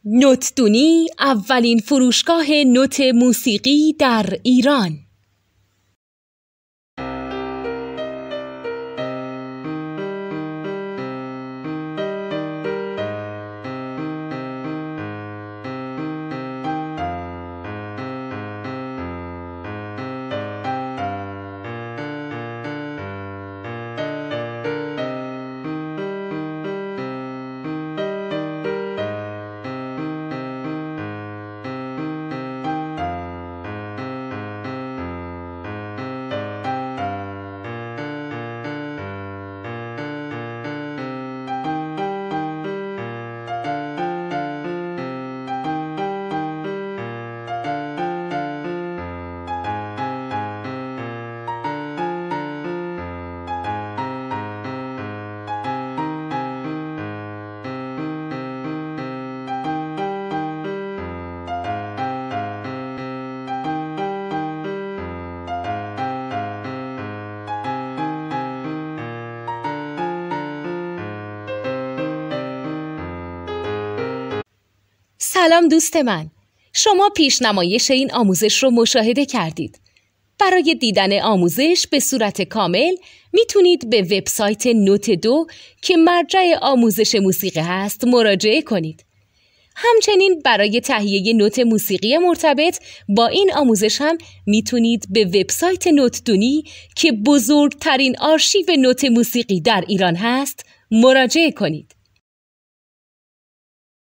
نوتدونی اولین فروشگاه نوت موسیقی در ایران. سلام دوست من، شما پیشنمایش این آموزش رو مشاهده کردید. برای دیدن آموزش به صورت کامل میتونید به وبسایت نوت 2 که مرجع آموزش موسیقی هست مراجعه کنید. همچنین برای تهیه نوت موسیقی مرتبط با این آموزش هم میتونید به وبسایت نوتدونی که بزرگترین آرشیو نوت موسیقی در ایران هست مراجعه کنید.